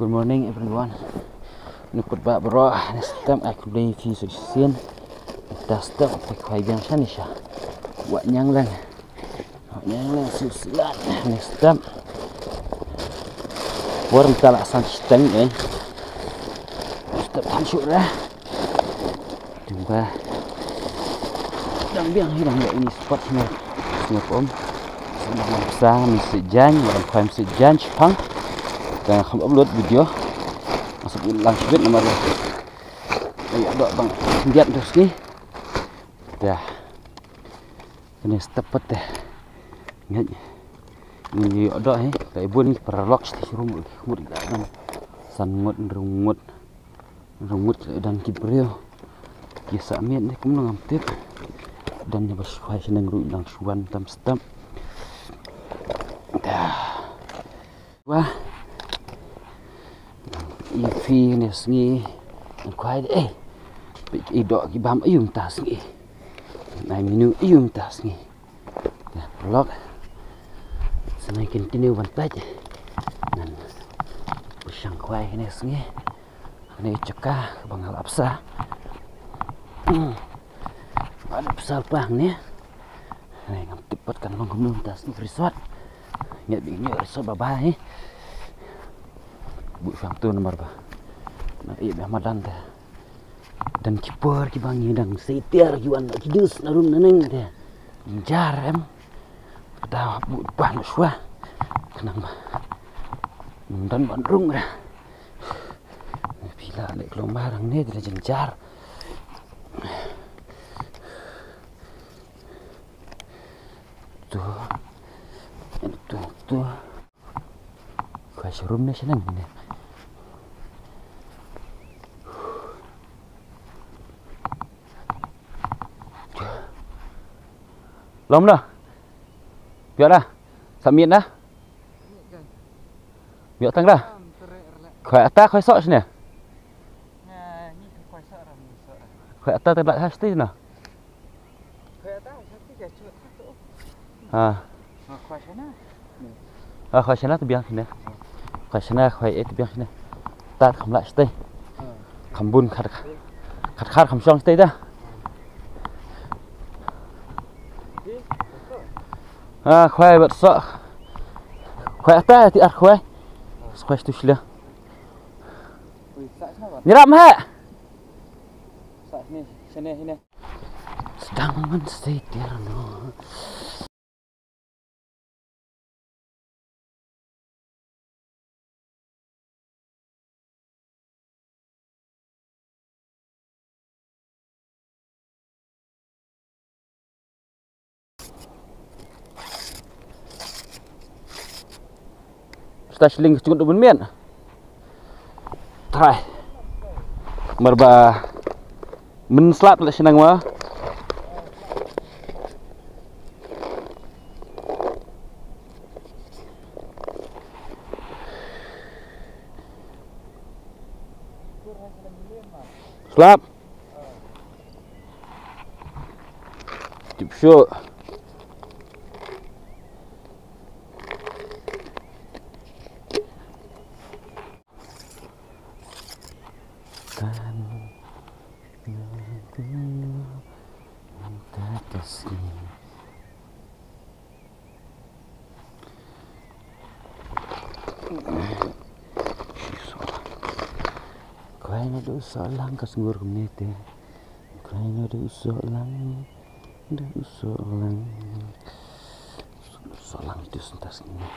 Good morning everyone. Nukut ba bro, next time I could play fi succeed. Dasta pa kwai biang san isha. Wa nyang lang susilan. Next time. Warm tala san stang eh. Step han syura. Jumpa. Dang biang hidang ini spot semua om. Semua besar mesti jan, orang kwai mesti jan Jepang. Dan akan upload video masuk ulang sibit nomor ada bang lihat terus nih dah ini tepat deh ingat ini ada kayak ibu nih perlok di rumah mud dalam sangat rungut dan kibril biasa mian nih kamu ngamtip dan nyoba supaya seneng ruang suan tam stem dah wah ifi nes ngi kwai pik idok ki bam ayum tas ngi nai minu ayum tas ngi ya blog senai continue ban paj nan pusang kwai nes ngi ne cekah bangal apsa ada pesal pang ni nai ngam tipat kan long tas ni resort ngat bingnya resort babai bu sang tu nomor ba na iya madan teh dan kiper ki bang dang setir ki wan ki dus narum neneng teh jar em dah bu ban swa kenang ba dan bandrung dah bila lek lombarang ni dia jenjar tu kau showroom ni senang ni lom dah biar dah submit dah biar tang dah khỏe ta khỏe sọ nè khỏe ta từ lại hashtag nè khỏe sana tu biang nè khỏe sana khỏe tu biang nè ta không lại stay không bun khát không xong stay ta khỏe bật sợ khỏe ta thì khỏe tu sila nyeram he sedang mensetir no Sling cukup dubun mian. Try. Merba menslap le senang wa. Slap. Tip show. Kau ini ada usahalang kasngur kumnete. Kau ini ada usahalang itu sentas ini.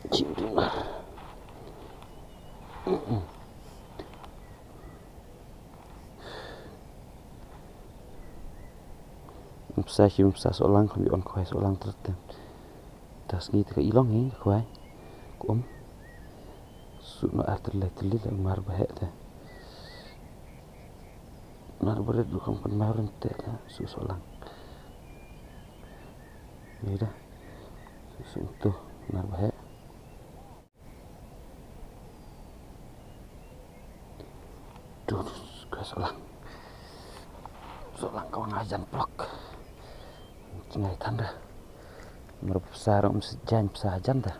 Cinduna. Msa solang kami on kuai solang terten. Tas ni tak ilong ni kuai. Kum. Suno arterlet mar bahek teh. Nar berat bukan penmarun teh su solang. Ni dah. Susu tu nar bahek. Tuh kuai solang. Solang kawan ajan plok. Ngai tanda. Merupakan besar sejan besar ajan dah.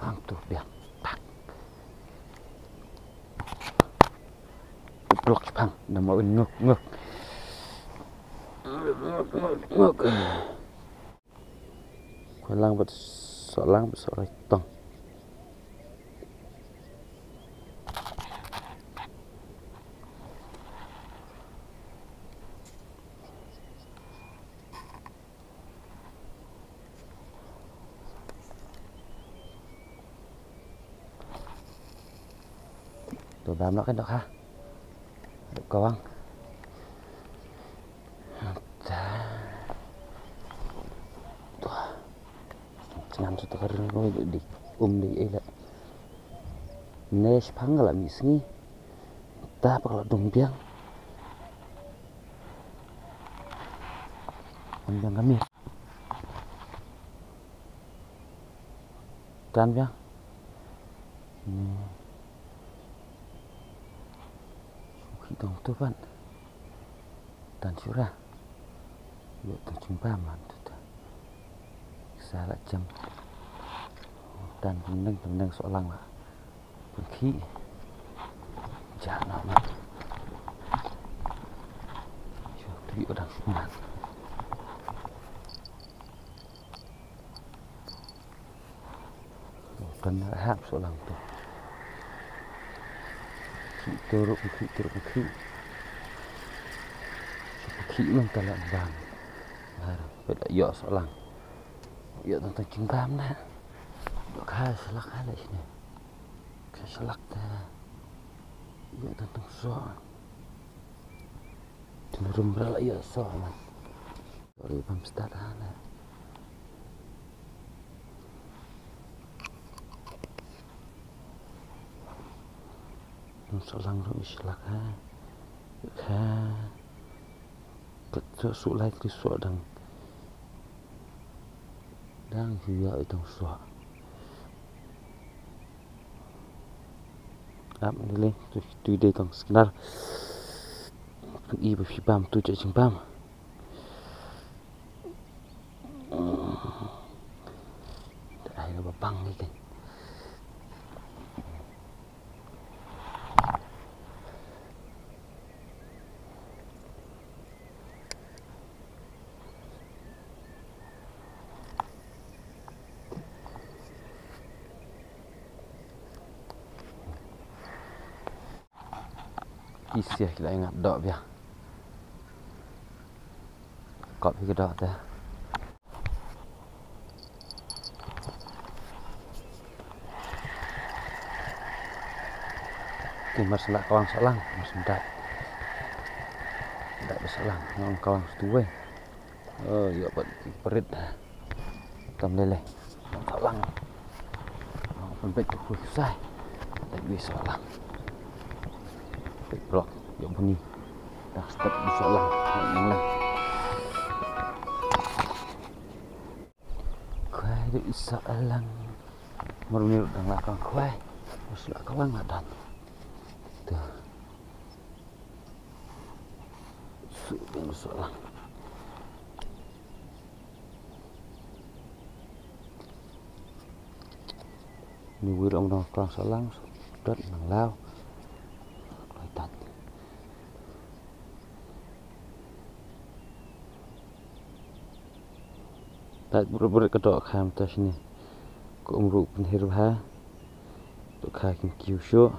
hang tuh biang tak blok bang udah mau nguk nguk nguk lang bật sọ tông tôi bám nó cái đó ha được con senam sudah kering di di ele nes panggal misngi ta kalau dumpiang dumpiang kami kan ya hidung tuh kan dan surah yuk terjumpa mantu salah jam dan penting seorang lah pergi jangan amat yuk udah semua dan rahap seorang tuh turuk luôn talan bang beda yuk seorang yuk tentang cengkam nah yuk selak ada sini selak dah yuk tentang soal cenderung berala yuk soal man sorry bang start ana selang rum selak ha betul sulai krisua đang hìa ở trong sọ áp đi lên tôi đây tầng snar y bởi phía bam tôi chạy chừng bam đây là băng đi kìa isi kita ingat dok ya kok pikir dok teh timar selak kawan selang masih tidak berselang ngomong kawan setuwe oh iya perit tam lele selang pun baik tu susah tak bisa selang blok yuk bunyi dah step bisa lang yang lang kue itu bisa lang merunir dan lakang kue terus lakang lang adan tuh yang bisa lang ini wirang dong kang selang sudah nang lao tak berburu kedok kham tas ni ko umru penhiru ha to kha kim kiu sho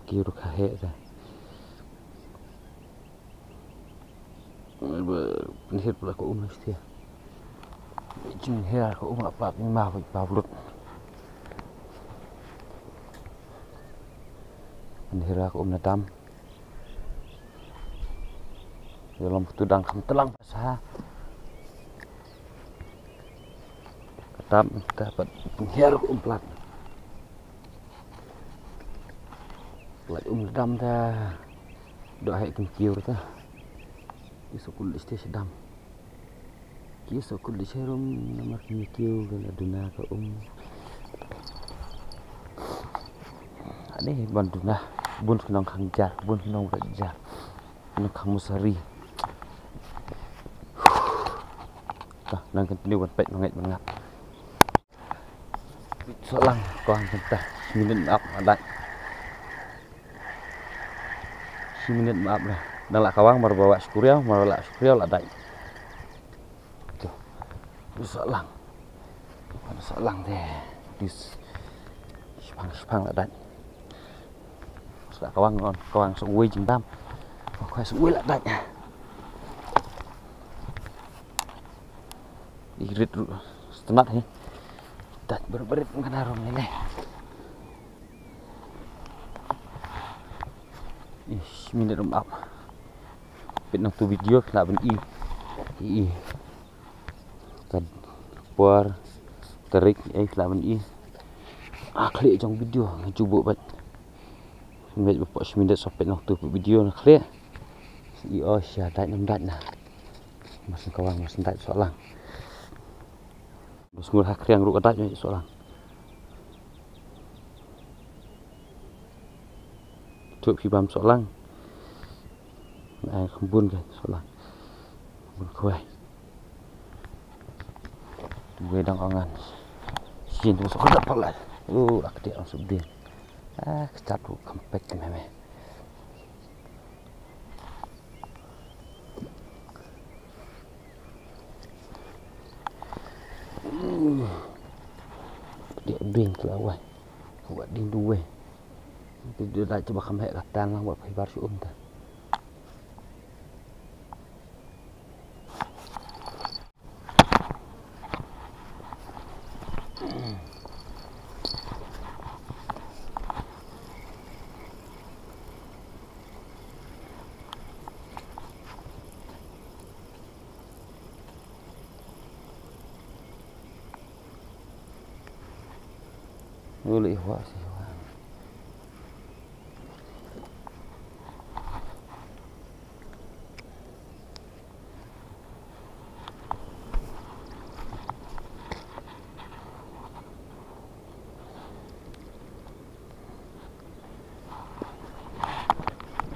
kiu ru kha he da penhir pula ko umas dia jing he ko apa ni ma ba lut penhir ko dam dalam tudang kam telang pasah ketam dapat penghir umplat lại dam ta đợi hệ kim kiều ta cái số cùn lịch sedam cái số cùn lịch serum nomor kim kiều là duna ke ada ban duna bun senang khangjar bun senang rajar nak kamu sari nang continue ban pek ngait mangap solang koang tentah minit maaf adat minit maaf lah dan lah kawang baru bawa skuriau lah adat tuh solang deh di sepang adat sudah kawang suwe jengtam kawang suwe lah adatnya irit setenat nih dan berberit mengenarung ini minit maaf pinang tu video kena ben i kan puar terik kena ben i klik trong video cuba bat minit berapa minit sampai nak tu video nak klik sia tak namdat nah masih kawang masih tak soalan Sungguh hak yang ruk adat soalan. Cuk pibam soalan. Kembun kan soalan. Kembun kue. Gue dang angan. Sien tu sok tak pala. Ak dia langsung dia. Kecat tu kempet meme. Dia bing kelawai buat ding duwe dia dah coba kami katan lah buat hibar si ta boleh buat sih.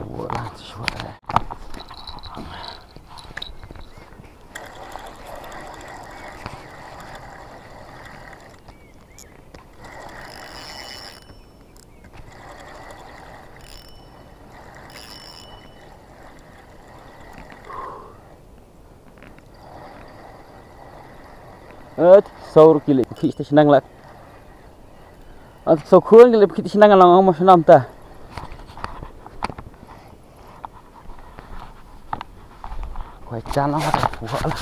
Buatlah sesuatu. Saur kili kita senang lah. So cool kili kita senang lang mas nam ta. Quay chan lang ha phù hợp lah.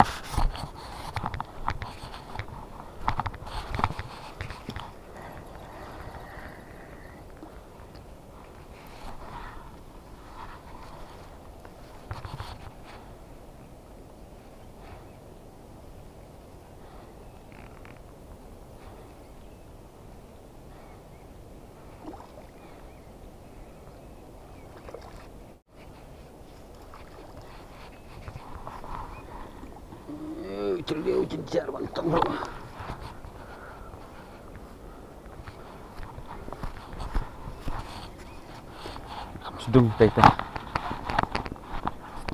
Celiau jejar bantang bro. Kamu sedung taitan.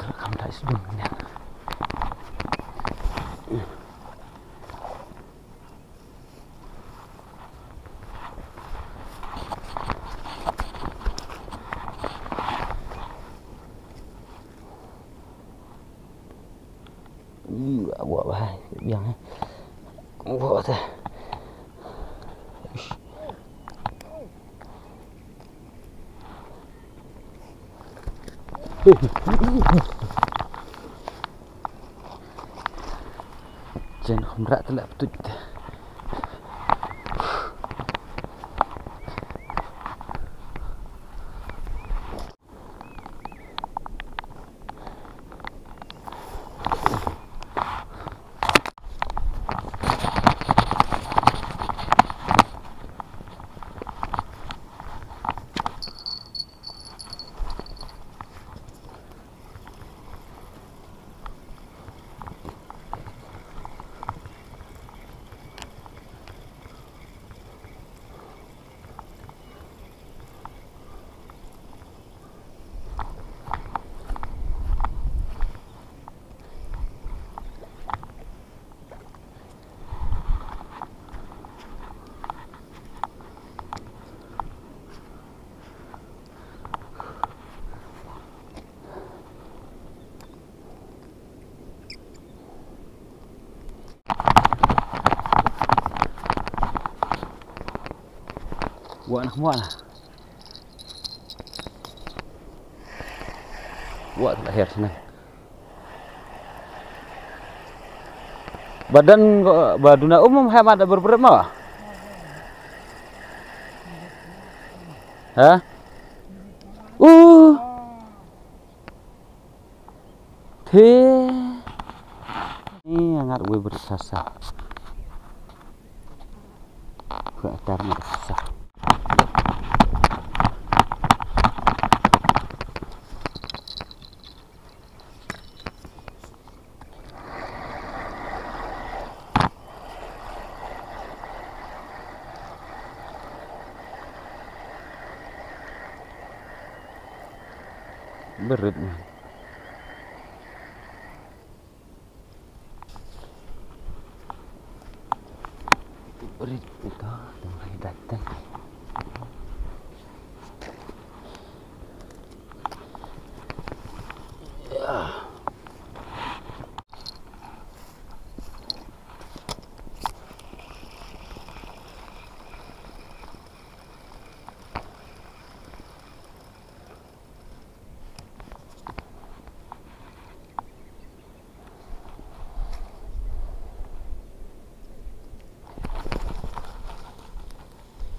Kamu tak sedung ni. Buat bahaya biang buat tu jangan humrak telak betul. Buat nak muat lah. Buat lahir senang. Badan baduna umum hemat ada berberat mah. Hah? Thế ini ngat gue bersasa. Gak karena bersasa. Berat man. Berat itu mulai datang.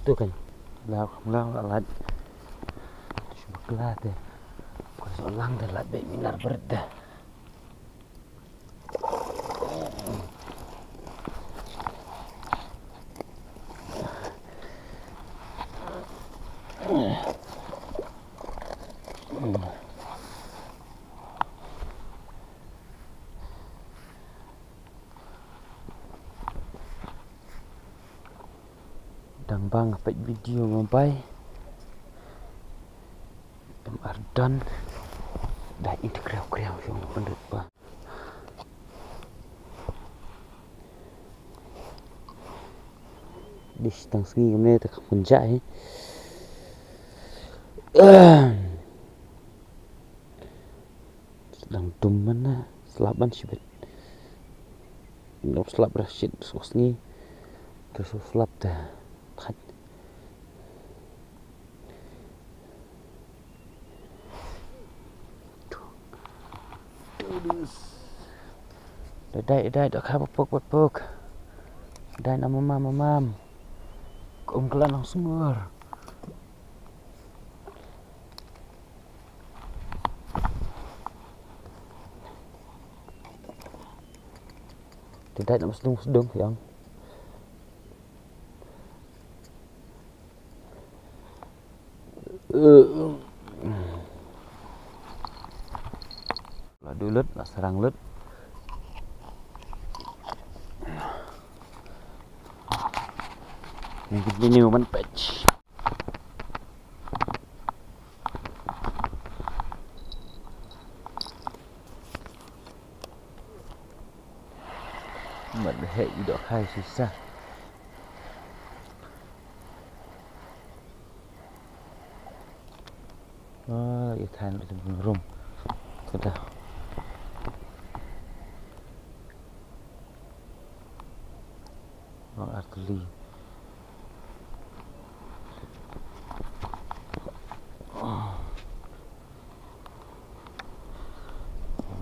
Tuh kan, lao alat, cuma kelat deh. Kalau lang dah lat baik minar berdah. Đang bang apa video ngobai Ardan dah itu kriau-kriau yang pendut bah di setang segi ini tak menjai sedang dum mana selaban sibet nop selap rasid sosni terus selap dah hat Dai dah kah pok dai nama mam kelan lang sumur tidak nak sedung yang là đuôi lứt là sarang lứt ini new man patch mà hệ gì đó khai xí xa ya than itu rum sudah artili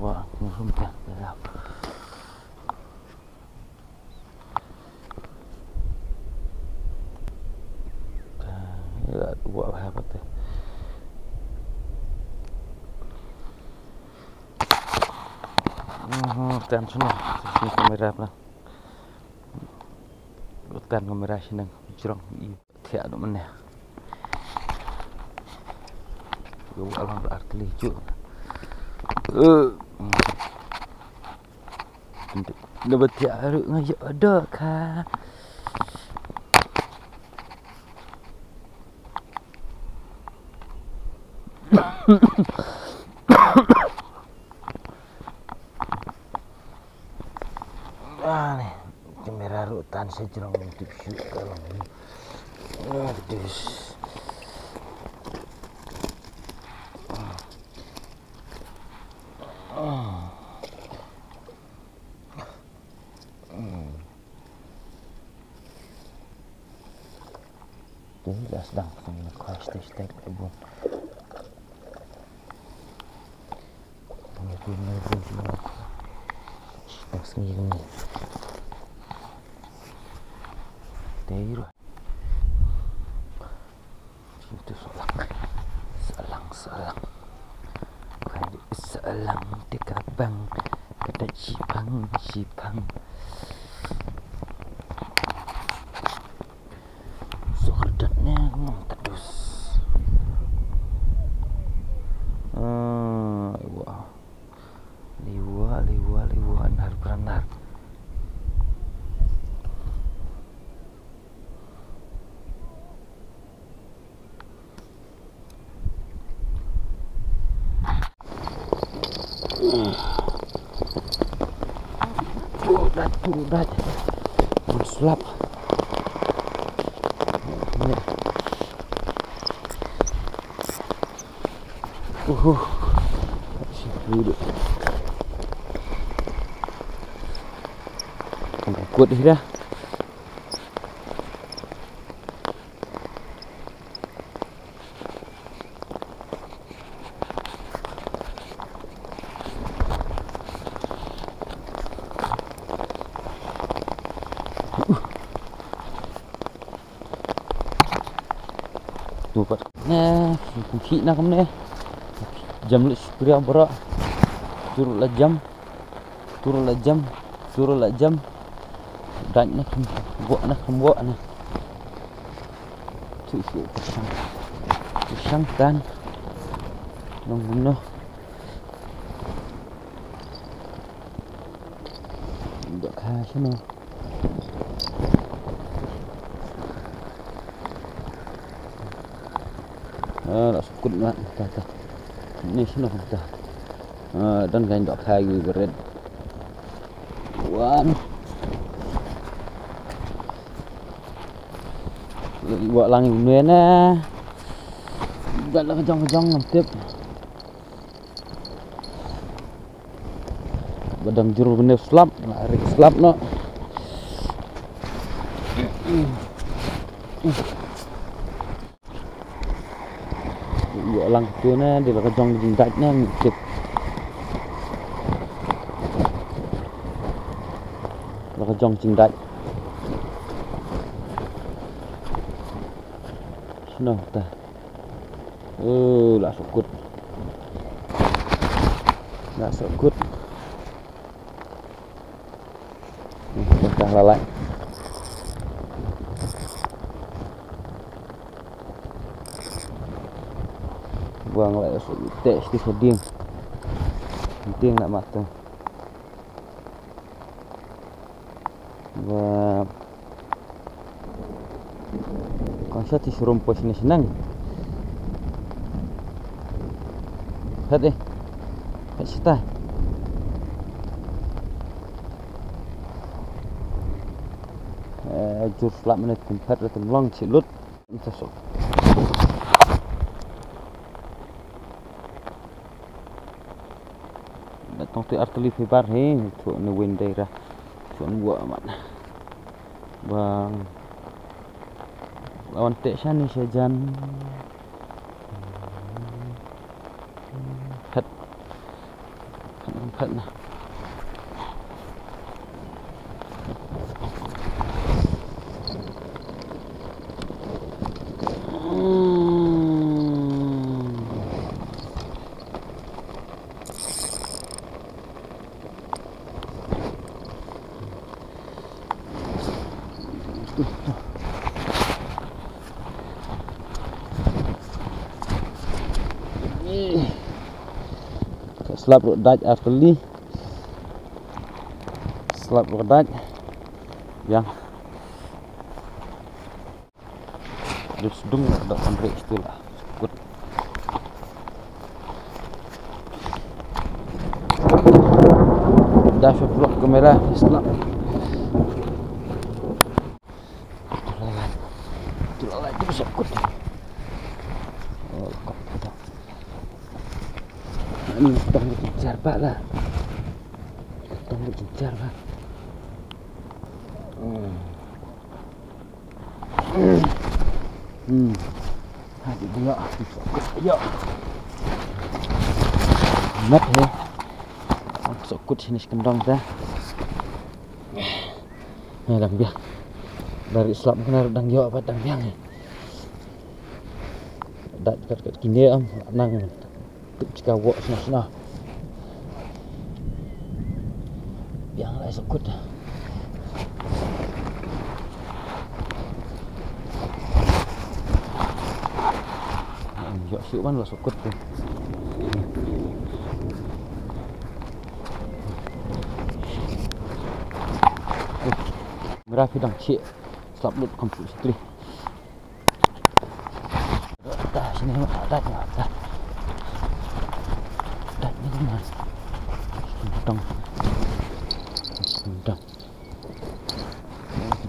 wah rum dah buat apa teh dan semua ini kamera lah bukan kamera sini jerong tiada mana gua alam berarti lucu dapat tiada ngaji ada kah nih kamera rutan sejerong untuk shoot kalau ini aduh Đấy là đằng phần khoai steak buồn người buồn đằng sini này đấy rồi itu selang khoai selang di kabang kata cipang sordatnya ngomong terus liwa nar beranar Turudat sulap kuat dah. Tuh Pak. Nah, kunci nak kamu nih. Jam lu supaya berak. Turunlah jam. Dan nak buat nak. Tuh pisang dan membunuh. Enggak kasih no. Nak sukut nak kata. Ini sini kata. Dan kain dok kayu bered. Wan. Buat langi bunuh na. Enggak lah kejang ngantip. Badang juru bener slap, lari slap no. Buat lang tu na, dia lah kejang jindatnya ngantip. Lah kejang jindat. Nah, dah. Lah sukut. Dah lalai. Buang lại sự tệ thì điên lại mặt rồi. Và con sắt thì suruh posisi senang. Hết đi. Hết tay. Jurus lap menit tempat atau long cilut. Masuk. Datang tu artili fibar he, tu ni winday ra. Tu buat amat. Bang. Lawan tek sana sejan. Hết nè. Slap rodat arteli. Slap rodat yang sedung ada sampai itulah good. Dah vlog kamera slap. Itulah itu sakut. Oh, kok. Ini tong kejar Pak lah. Tong kejar Pak. Hadi dia ayo mat he sokut sini kendang ta dang biang dari selap kena dang yo apa dang biang dat kat kini am nang tu cika wok sana biang lai sokut yo siu ban lo sokut tu merah pidang cik slap lut kampus istri dah sini dah ni mana tentang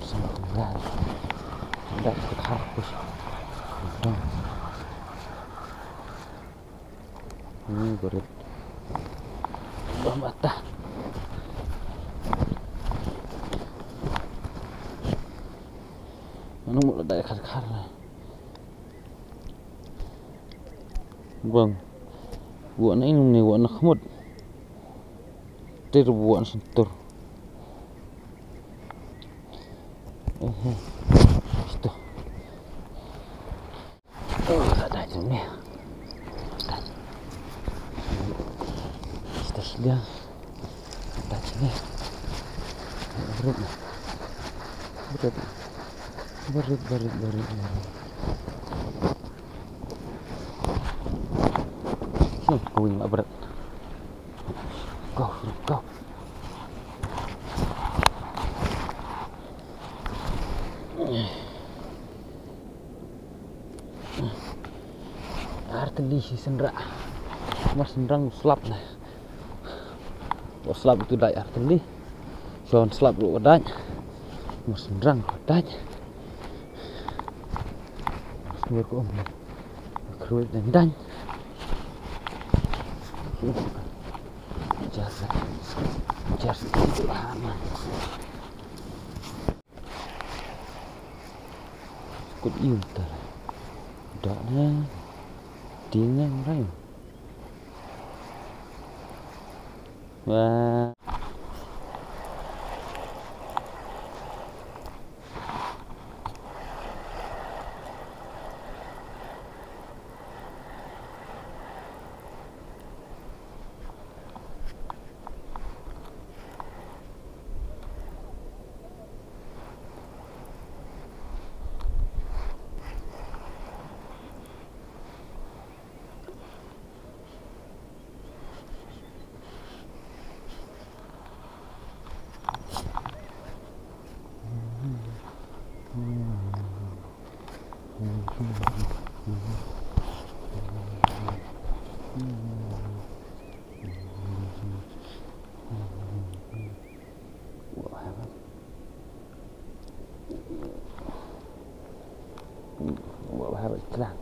salah merah dah tekar pus tentang ini berit mata nó một đại khát khát này vâng buồn ấy này buồn nó không một tê rồi buồn sân tur đại giống nè kita sudah đại sini berit going nggak berat go arteli si sendra mas sendrang slap nah slap itu dai arteli soal slap lu kedai mas sendrang kedai semua ko kruid dan jasa itu aman kut iu tar daknya dingin rai wah buat habis kelang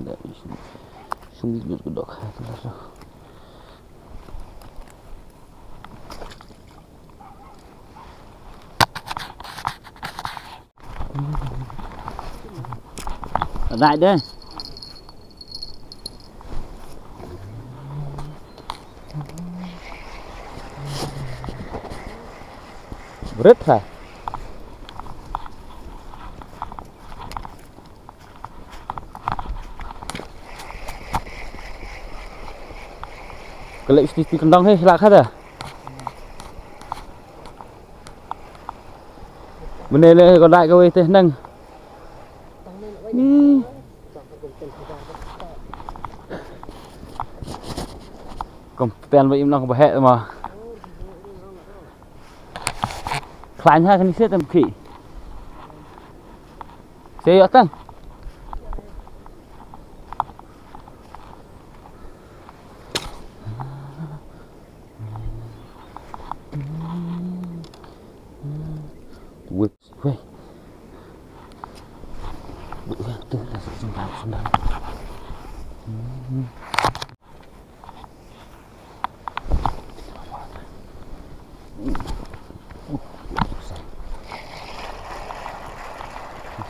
ada sungguh berkedok hati rasa lại đây rất phải cái lệnh thì còn đông hay là khác à bên đây còn lại cái thế nâng Còn tiền vậy nó có hệ mà khai hai cái xét tầm khỉ xe ở tăng whip way bự ra từ là sự dùng vào xuống đó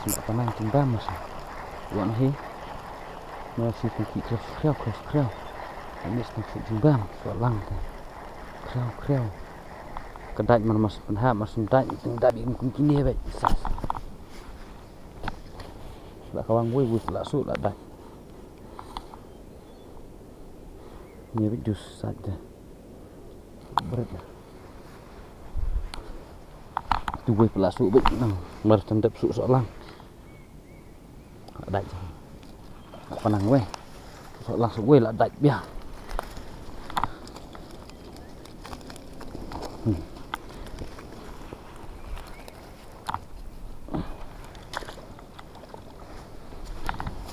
sudah pernah coba mas buat ni masih kaki krau ini sedang coba soalang krau kedai mana mas penha mas suntai tinggal di mungkin kini baik sas lah kawang gue lah su lah dah ni jus saja berat lah tu gue pelasu baik nang mar tendap su soalang đại con nàng quê sợ là số quê là đại bia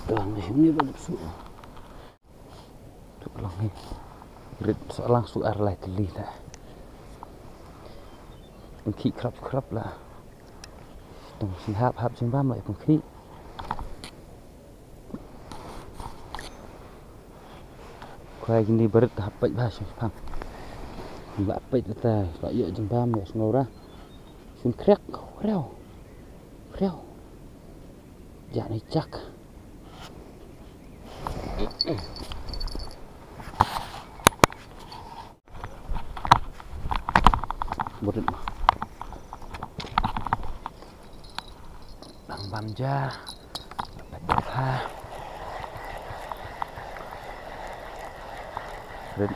toàn này ini banyak su tu lang ni red sợ langsung ar lại teli lah pengki krap lah tong si hap sing bam lại pengki khoai gini berat hapet bahasa pam mbak pet ta tak ya jembam ya ngora sun krek kreu jangan cak berat mah bang bamja ha Red.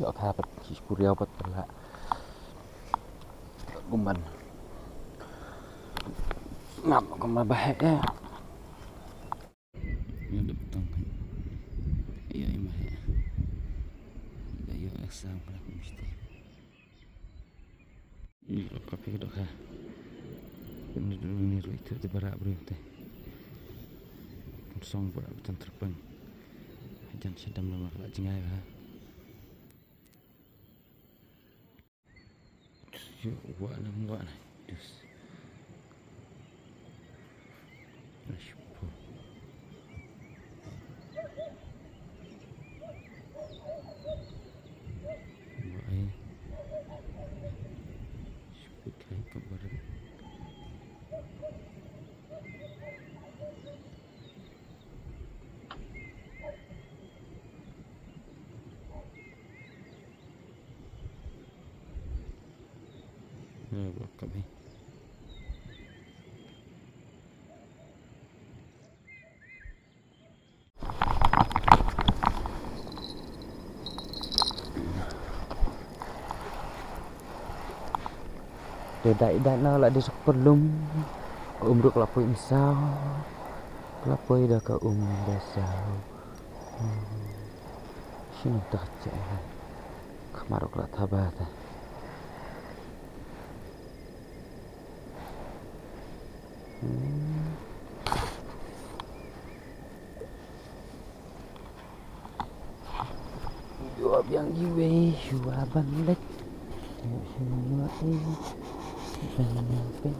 Gak kapat si kuriau pat pala guman ngap ko mabahe ya ada betong iya imah ya ayo eksam pala mesti kopi dok ha ini itu di barak berita song barak betul terbang jangan sedang lemah lah jengai ha yuk buat nah dus buat kami đại nó lại đi sọc perlum được là phơi sao là phơi đã cả đã sao sini tak cek kemarin kalau tabat jawab yang jiwe jawaban lek semua ini ben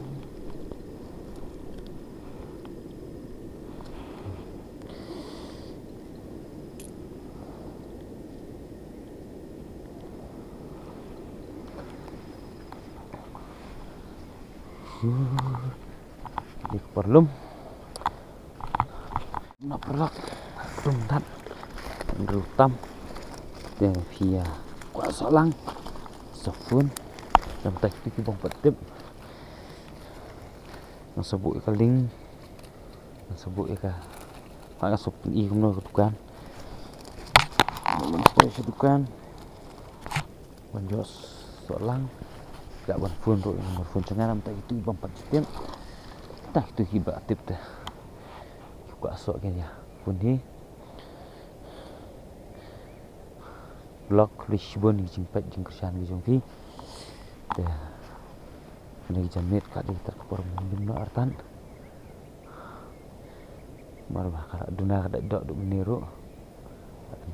di perlum nak perlak rumtat rutam dan via qua solang sofun dan teknik bong petip nó sebut cái link nó sebut cái phải sop i không nơi dukan mình phải dukan banjos solang gak ban phun rồi một phun chẳng năm tay itu bong petip tak tu hiba tip dah juga sok kan ya pun ni blok Lisbon jempat jengkersan di jongfi dah ini jamit kat di terkepor mungkin artan marah kalau dunia kada dok duk meniru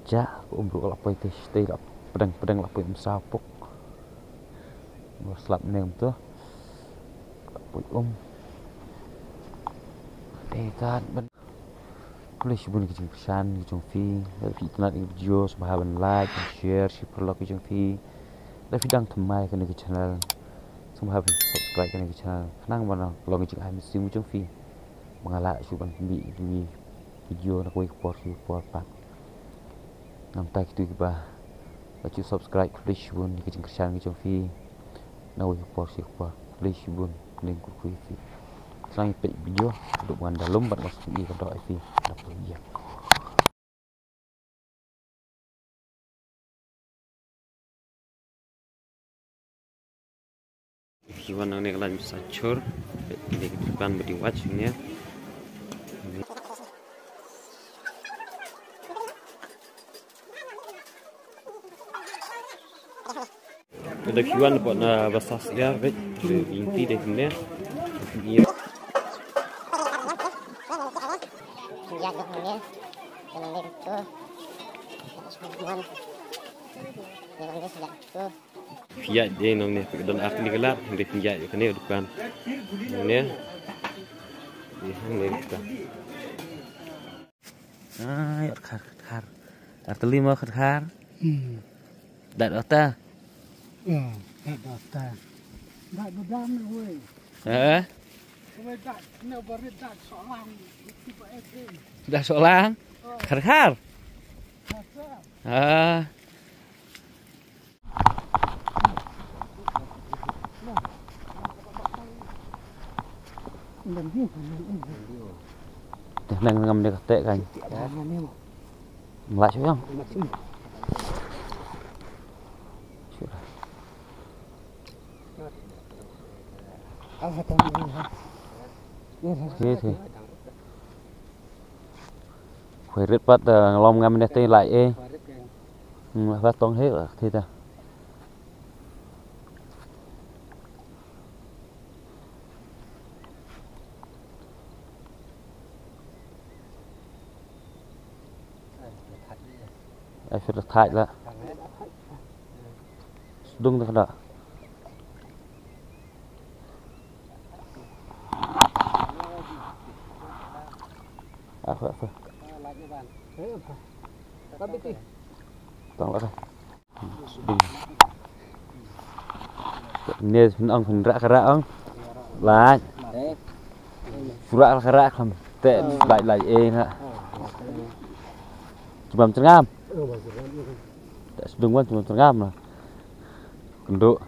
ja umru lapoy teh stay lap pedang lapoy sapuk slap nem tu lapoy dekat ben please bun kijing pesan kijing fi tapi internet video sahabat like share perlu kijing fi dan vidang temai kena ke channel sahabat subscribe kena ke channel nang mana kalau kijing ai mesti kijing fi mengalak suban bi video nak koi por pak nam tak tu ba baca subscribe please bun kijing pesan kijing fi nak koi por please bun link ku fi selain video untuk dalam buat masuk di kedok IP dapat dia Iwan nang neklan bisa cur di depan beri watch ni ya ada Iwan buat basah dia inti deh ni ya Fiat dia nong ni dan aku ni gelap dia pinjat ke ni depan ni ni kita ayo khar arteli mau khar dat ota dat ota dat bedam weh weh dat no barit dat solang tiba ekeng dah solang khar nang ngam dia ketek kan ngelak siang apa tadi thế phải rất bắt lòng ngâm này tay lại phát tông hết rồi thế ta ai phải thay lại đúng rồi đó apa tong lah ini ông hình rạ ông lại rạ không tệ lại e nè cuma terngam sedung cuma terngam lah kenduk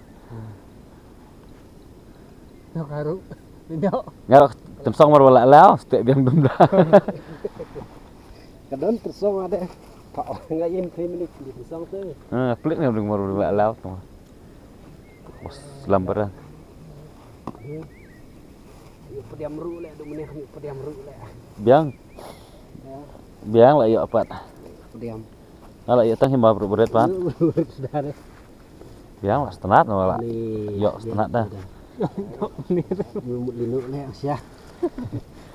nggak temsong mar wala lao setiap yang dum dah kadon tersong ada pak enggak yen krimen di tersong tu pelik ni belum mar wala lao tu selambaran pediam ru le duk meneh pediam ru le biang lah ya apa pediam kalau ya tang himba berat pan sudah deh biang lah setengah wala yo setengah dah một lần nữa nè xia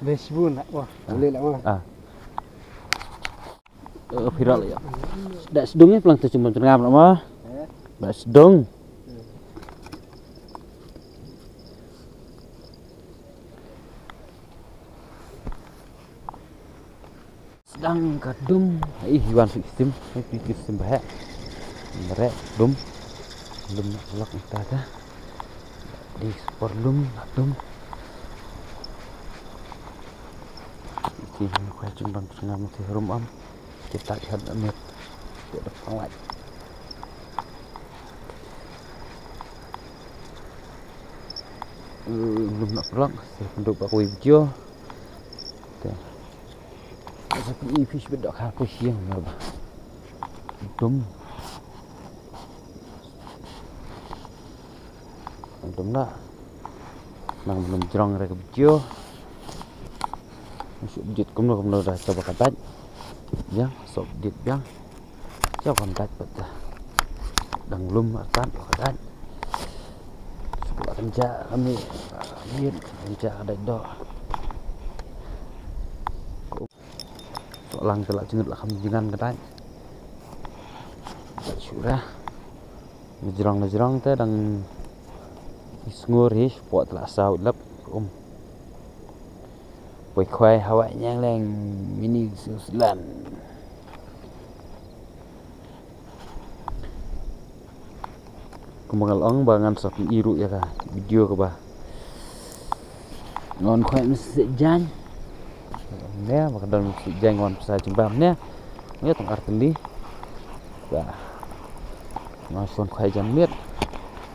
về buồn lại quá lên lại quá viral ya dak sedungnya pelang tu cuma terngam nak mah dak sedung sedang kadung Iwan sistem bahaya merek dum lok kita dah di sporlum ini kuah cuma tengah mesti rumam kita lihat net di depan lagi belum nak pulang saya penduk pak video tapi fish bedok hapus yang apa dum lah nang belum jerong rek video Masuk dit kumno dah coba katat. Ya, sok dit yang. Coba katat betul. Dang lum atat katat. Sebuah kenca kami lihat kenca ada do. Soalang telak cengut lah kami jangan katat. Sudah. Ngejrong teh dang isnguri buat telah saud lap Quay hawanya leng mini susulan. Kemangal ong bangan sak iru ya kah video ke bah. Ngon quay mesti jan. Nè mà kadang mesti jan ngon sa jembam nè. Nè tongkar teli. Bah. Ngon quay jan miet.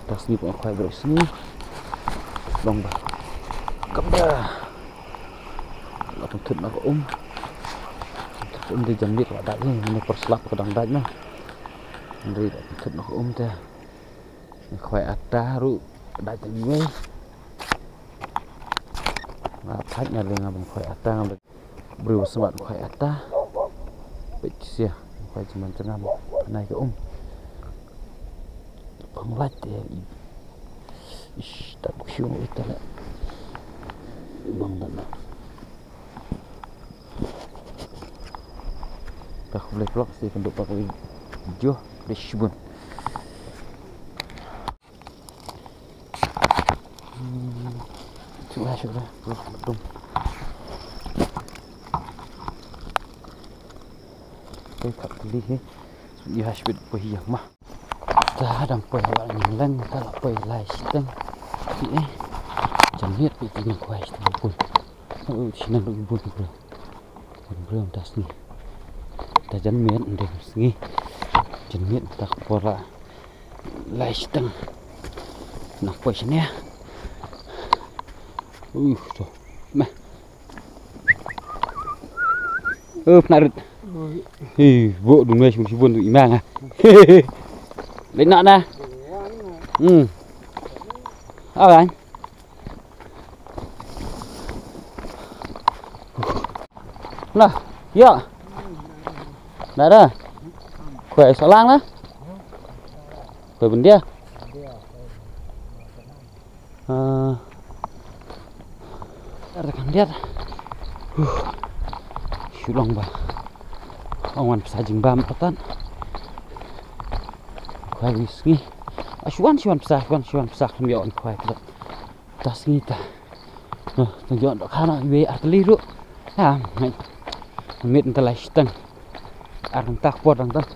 Tas ni pun quay beres ni. Long bah. Cầm dah. Thut nó có thì chẳng biết là đại nó có slap cái đằng đại mà đây là thut nó có thế khỏe ta ru đại tình ngay mà khách nhà lên mình khỏe ta bự smart khỏe ta bị xia khỏe chỉ mình cho năm này cái không lách thì tak khiu itu lah bang dan tak boleh vlog sih penduk pakai video dashboard. Sudah vlog betul. Tôi thật đi hết, đi hai bên quay yang mah. Ta đang quay lại nhìn lên, ta lại quay lại sitten. Thì chẳng biết bị gì quay từng buồn. Chỉ năng được buồn rồi. Buồn rơm ta sni. Ta dẫn miễn để sni. Chẳng miễn ta quay lại sitten. Nak quay sini ya. Tuh, mah. Narit. Bộ đúng rồi, chúng chỉ buồn tụi mang à. Lấy nợ nè. Anh. Nào, dạ. Đấy đó. Khỏe sợ lang đó. Khỏe vấn đề. Rekan lihat. Sulong bah. Awan sajing bam petan. Khoai whisky. Asyuan pesah mion khoai ket. Tas ngita. Nah, tunjuk dok kana we arteli ru. Ha, mit entelai steng. Arang tak pot dang tang.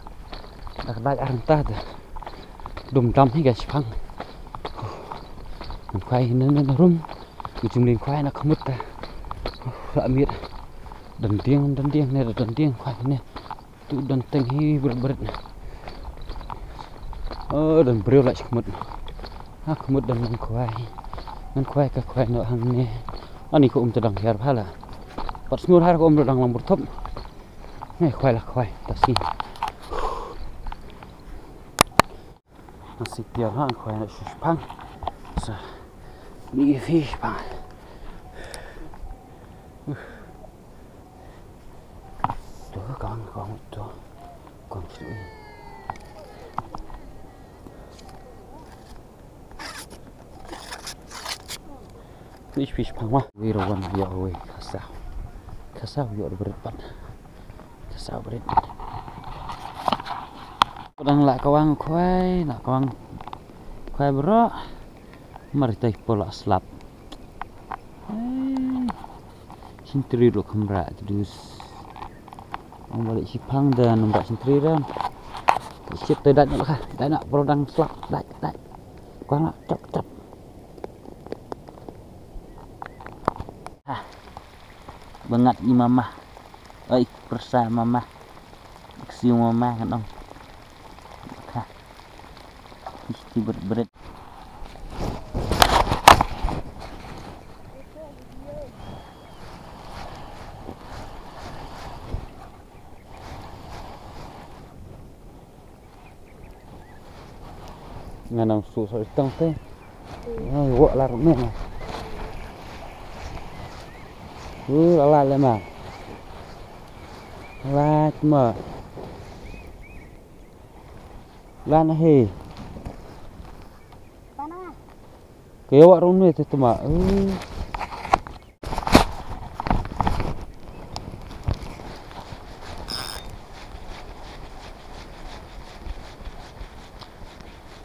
Dak dai arang ta de. Dum dam hi gas phang. Khoai nên rum. Chúng lên khoai nó không mất ta. Lạ miệt. Đần tiếng này là đần tiếng khoai này. Tụ đần tình hi bật. Đần bêu lại không mất. Không mất đần ngân khoai cả khoai nọ hàng này. Anh ấy cũng cho đằng hẹp ha là. Bắt smooth hai cũng được đằng lòng một thấp. Này khoai là khoai, ta xin. Nó xịt tiền ha khoai nó sụp phăng. Đi fish bang. Tuh con itu. Con itu. Fish bang mah. Wirawan ya we kasau. Kasau yo berat. Kasau berat. Kadang lak kawang khoai, nak kawang khoai bro. Mari tay pola slap. Sintri ro kamera terus. Ang balik sipang dan nombak sintri ran. Siap tedat nak kah? Dah nak produng slap. Dak. Kau nak cap. Ha. Bangat ni mama. Oi, persa mama. Siung mama kan dong. Ha. Mesti berat. Nganang susah tang teh. Wak lah rumah. Lala lại mà. La mà. La nó hề. Kaya warung ni tu mak.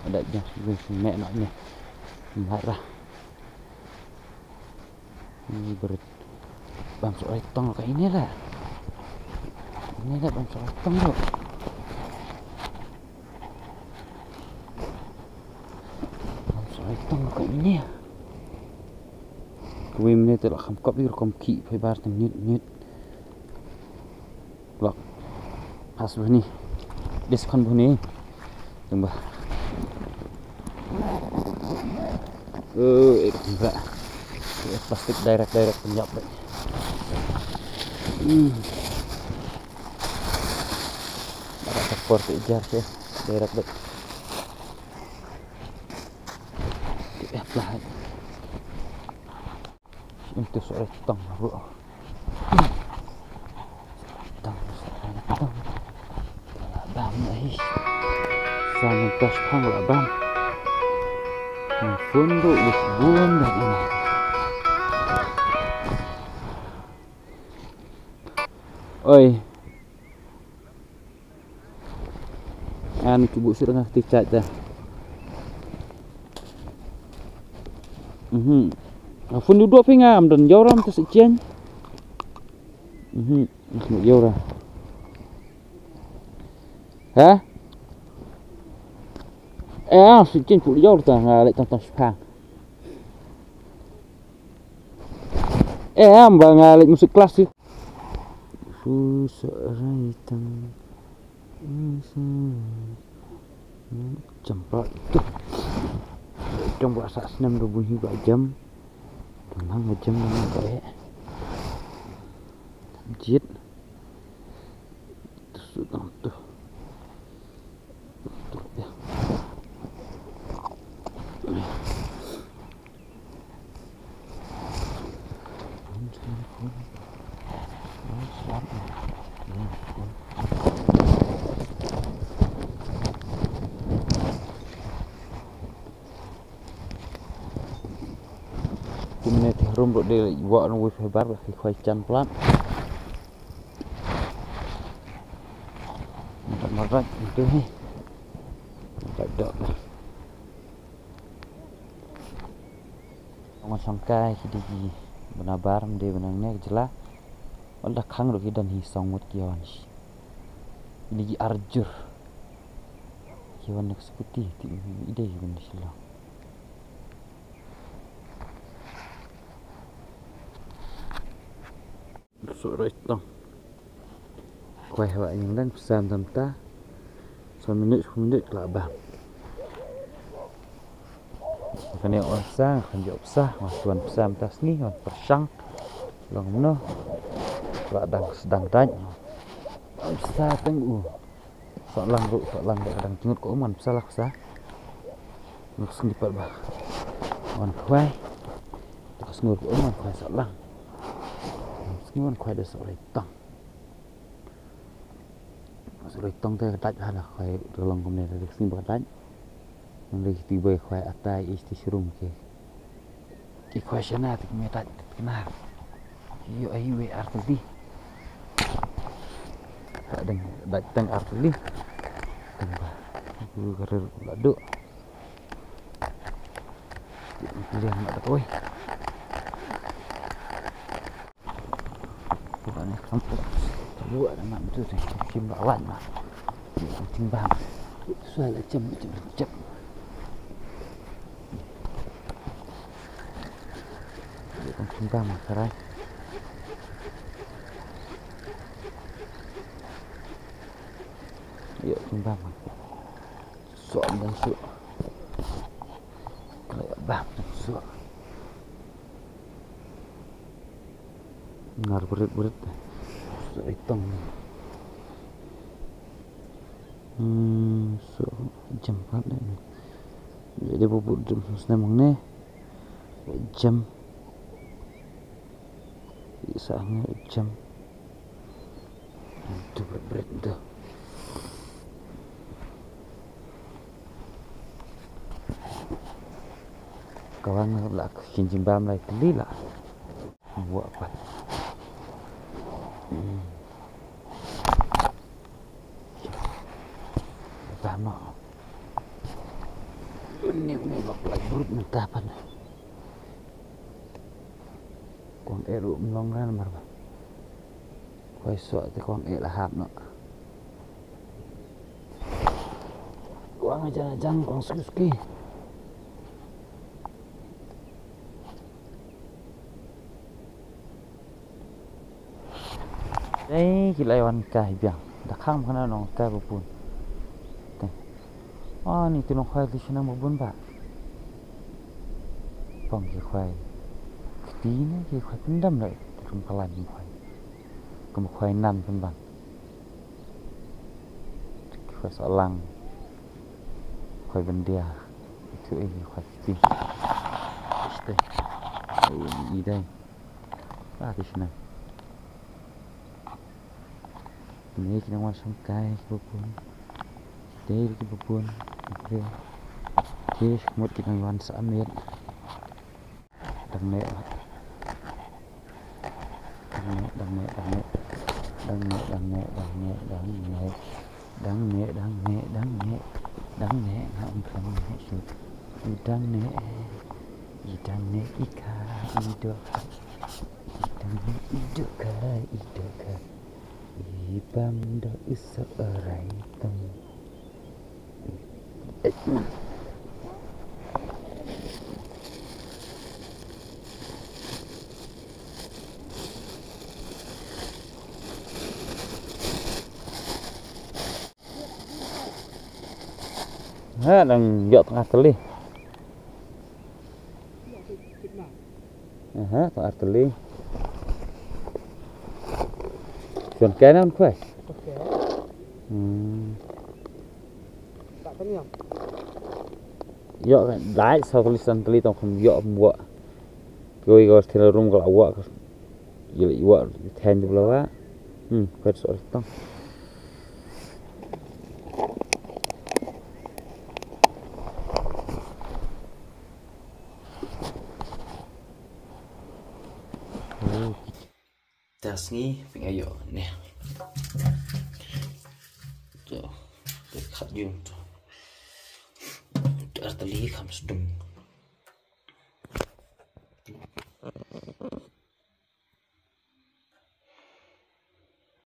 Ada je mek naknya. Marah. Ini bang soal tong kayak ini lah. Ini lah bang soal tong tu. Tông cái nhé, quê mình tự là không có biết không kỹ phải ba thằng nhut lọc has bani diskon bani tunggu enggak plastik direct penyap deh ada support jar sih direct deh lah itu soal tong bro tong bam nih sama tas hang lah bam funduk Lisbon dah ini oi an cubu sudah ngerti caca phun duduk pingam dan jauh ram tu sekian. Nak jauh ram. Hah? Sekian pun jauh tu ngalek tentang sepang. Mbak ngalek musik klasik. Susah tang. Jempol tu. Trong buat sak senam 20 jam. Tenang jam dengan baik. Jit. Sudah tu. Tu ya. Ini rum bro dia buat nunggu hebat lah kuai can pelan. Marat itu ni. Tak ada lah. Orang sangkai kidi benabar dia benangnya jelas. Wallah khang ro kidan hi songmut kiawan. Ini arjur. Kiawan nak seperti ide benda silang. Rồi tông quay lại những lần xem tầm ta sau minute là bảng cái này on sang kan jawab sah tuan pesam tas ni on persang long no sedang tanya sa tenggu soalan kadang cengut ko man salah sa nuk sendipat bah on kwai terus ngur ko man kwai salah Ngon khoai được sợi tông thế tách hay là khoai được lòng hôm nay là được xin bật đánh mình đi từ bề khoai atai isti serum ke cái khoai sana thì mình tách cái nào iyo ayu we arti ada datang arti dulu karir lado lihat nak oi bukan kampung buat anak itu tim bawan mah timbang soal jam timbang makarai yuk timbang soal dan su kayak bang su ngar berit itong so jam 4 dah ni jadi bubuk jam senang ni jam Isanya jam itu berat tuh. Kawan lah kincim bam lai teli lah. Buat apa? Tama. Ini bak lai buruk mentah pan. Kuang eru melongran marba. Koi suat te kuang lah hap no. Kuang aja jang kuang ski. Đây chỉ lại hoàn cải biển đã khăm khana nó ta bù bùn đây nị tụi nó khoai thì nó bù bùn bạc bằng cái khoai tí nữa cái khoai cũng đâm lại trong cái lạnh khoai có một khoai nằm bên bằng khoai sọ lăng khoai bên đìa thứ ấy khoai tí đây đi đây thì này ini kita mau sampai bubun dari bubun oke semut kita wan samit dang ne ika idoka Ibam da isa arai tam. Ha đang dọn tengah teli. Tengah teli. Chuẩn cái nó khỏe. Dọ đái sau tulisan teli tong không dọ mua. Rồi có thể là rum kalau awak. Jadi awak ten di bawah. Kuat soal tong. Tas ni pengayo ni. Tuh, dekat jum tuh. Arteli kamu sedung.